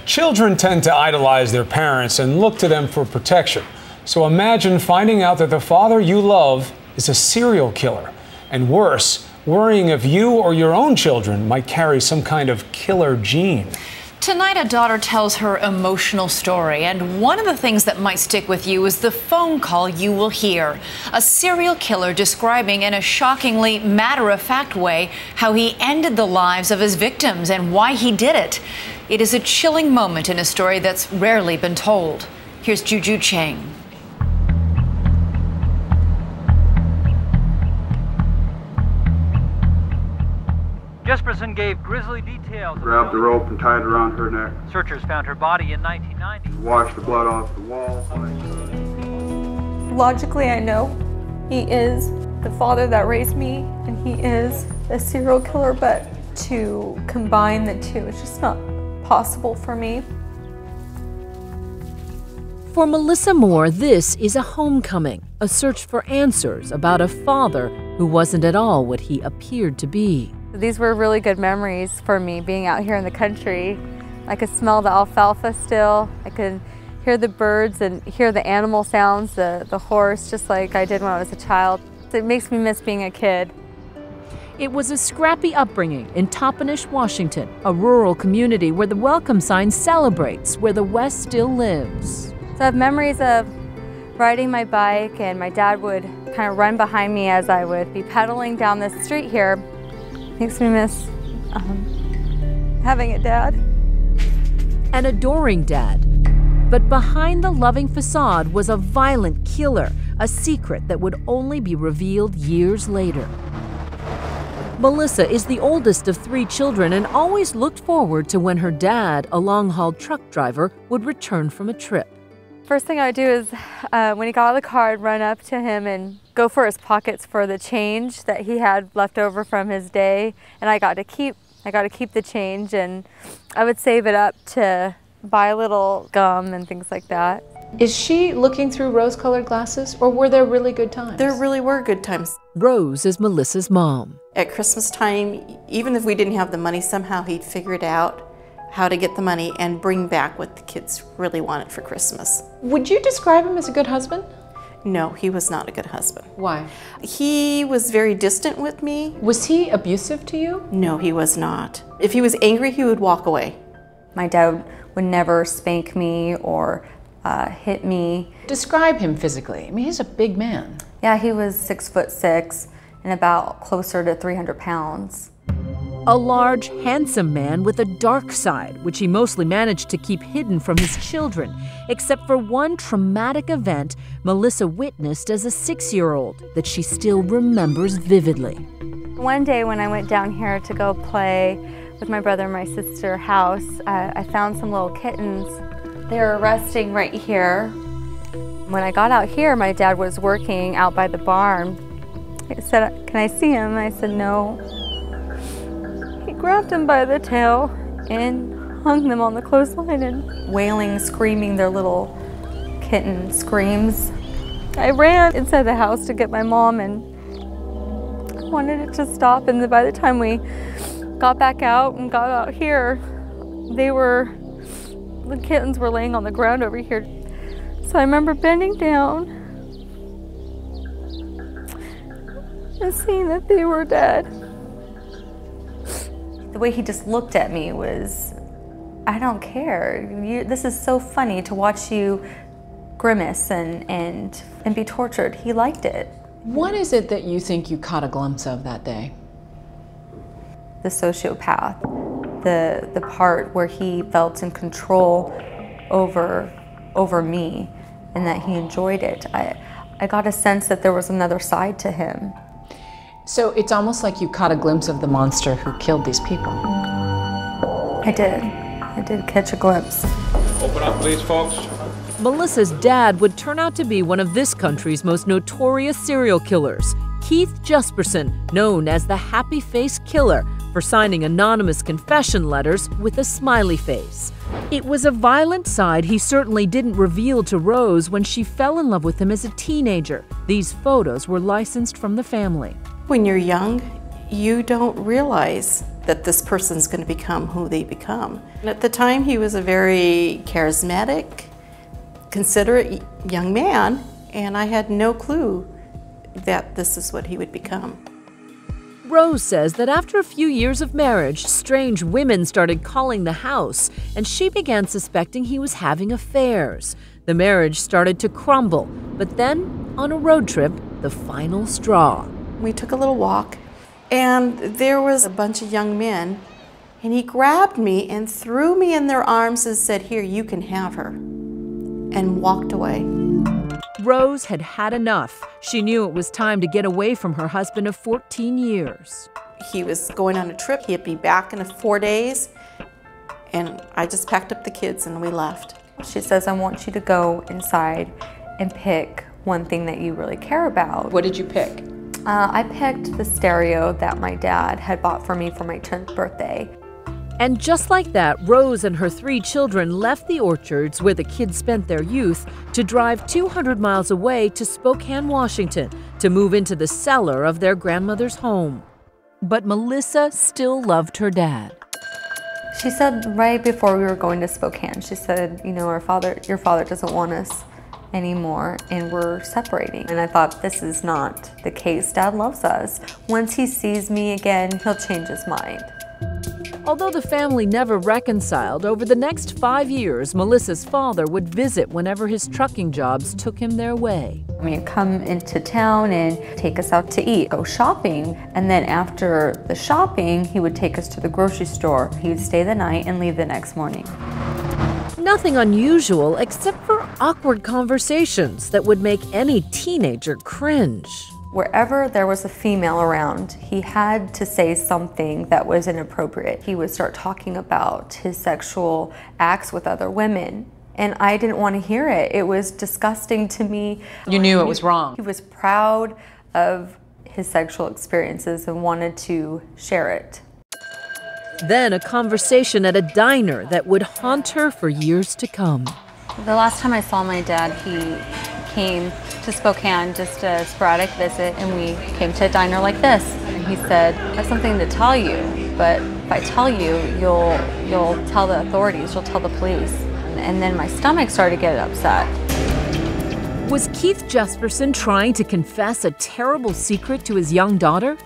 Children tend to idolize their parents and look to them for protection. So imagine finding out that the father you love is a serial killer. And worse, worrying if you or your own children might carry some kind of killer gene. Tonight, a daughter tells her emotional story, and one of the things that might stick with you is the phone call you will hear. A serial killer describing in a shockingly matter-of-fact way how he ended the lives of his victims and why he did it. It is a chilling moment in a story that's rarely been told. Here's Juju Chang. Jesperson gave grisly details. Grabbed the rope and tied it around her neck. Searchers found her body in 1990. Washed the blood off the wall. Logically, I know he is the father that raised me, and he is a serial killer, but to combine the two, it's just not possible for me. For Melissa Moore, this is a homecoming, a search for answers about a father who wasn't at all what he appeared to be. These were really good memories for me being out here in the country. I could smell the alfalfa still. I could hear the birds and hear the animal sounds, the horse, just like I did when I was a child. It makes me miss being a kid. It was a scrappy upbringing in Toppenish, Washington, a rural community where the welcome sign celebrates where the West still lives. So I have memories of riding my bike, and my dad would kind of run behind me as I would be pedaling down the street here. Makes me miss having a dad. An adoring dad. But behind the loving facade was a violent killer, a secret that would only be revealed years later. Melissa is the oldest of 3 children and always looked forward to when her dad, a long-haul truck driver, would return from a trip. First thing I would do is, when he got out of the car, I'd run up to him and go for his pockets for the change that he had left over from his day, and I got to keep the change, and I would save it up to buy a little gum and things like that. Is she looking through rose-colored glasses, or were there really good times? There really were good times. Rose is Melissa's mom. At Christmas time, even if we didn't have the money, somehow he'd figure it out how to get the money and bring back what the kids really wanted for Christmas. Would you describe him as a good husband? No, he was not a good husband. Why? He was very distant with me. Was he abusive to you? No, he was not. If he was angry, he would walk away. My dad would never spank me or hit me. Describe him physically. I mean, he's a big man. Yeah, he was 6'6" and about closer to 300 pounds. A large, handsome man with a dark side, which he mostly managed to keep hidden from his children, except for one traumatic event Melissa witnessed as a 6-year-old that she still remembers vividly. One day when I went down here to go play with my brother and my sister house, I found some little kittens. They were resting right here. When I got out here, my dad was working out by the barn. He said, "Can I see him?" I said, "No." He grabbed them by the tail and hung them on the clothesline and wailing, screaming their little kitten screams. I ran inside the house to get my mom and I wanted it to stop, and by the time we got back out and got out here, the kittens were laying on the ground over here. So I remember bending down and seeing that they were dead. The way he just looked at me was, "I don't care. This is so funny to watch you grimace and be tortured." He liked it. What is it that you think you caught a glimpse of that day? The sociopath, the part where he felt in control over me and that he enjoyed it. I got a sense that there was another side to him. So it's almost like you caught a glimpse of the monster who killed these people. I did catch a glimpse. Open up, please, folks. Melissa's dad would turn out to be one of this country's most notorious serial killers, Keith Jesperson, known as the Happy Face Killer, for signing anonymous confession letters with a smiley face. It was a violent side he certainly didn't reveal to Rose when she fell in love with him as a teenager. These photos were licensed from the family. When you're young, you don't realize that this person's going to become who they become. And at the time, he was a very charismatic, considerate young man, and I had no clue that this is what he would become. Rose says that after a few years of marriage, strange women started calling the house, and she began suspecting he was having affairs. The marriage started to crumble, but then, on a road trip, the final straw. We took a little walk, and there was a bunch of young men, and he grabbed me and threw me in their arms and said, "Here, you can have her," and walked away. Rose had had enough. She knew it was time to get away from her husband of 14 years. He was going on a trip. He'd be back in 4 days, and I just packed up the kids and we left. She says, "I want you to go inside and pick one thing that you really care about." What did you pick? I picked the stereo that my dad had bought for me for my 10th birthday. And just like that, Rose and her 3 children left the orchards where the kids spent their youth to drive 200 miles away to Spokane, Washington, to move into the cellar of their grandmother's home. But Melissa still loved her dad. She said right before we were going to Spokane, she said, "You know, your father doesn't want us anymore and we're separating." And I thought, this is not the case. Dad loves us. Once he sees me again, he'll change his mind. Although the family never reconciled, over the next 5 years, Melissa's father would visit whenever his trucking jobs took him their way. I mean, come into town and take us out to eat, go shopping, and then after the shopping, he would take us to the grocery store. He would stay the night and leave the next morning. Nothing unusual except for awkward conversations that would make any teenager cringe. Wherever there was a female around, he had to say something that was inappropriate. He would start talking about his sexual acts with other women, and I didn't want to hear it. It was disgusting to me. You knew it was wrong. He was proud of his sexual experiences and wanted to share it. Then a conversation at a diner that would haunt her for years to come. The last time I saw my dad, he came to Spokane, just a sporadic visit, and we came to a diner like this. And he said, "I have something to tell you, but if I tell you, you'll tell the authorities, you'll tell the police." And then my stomach started to get upset. Was Keith Jesperson trying to confess a terrible secret to his young daughter?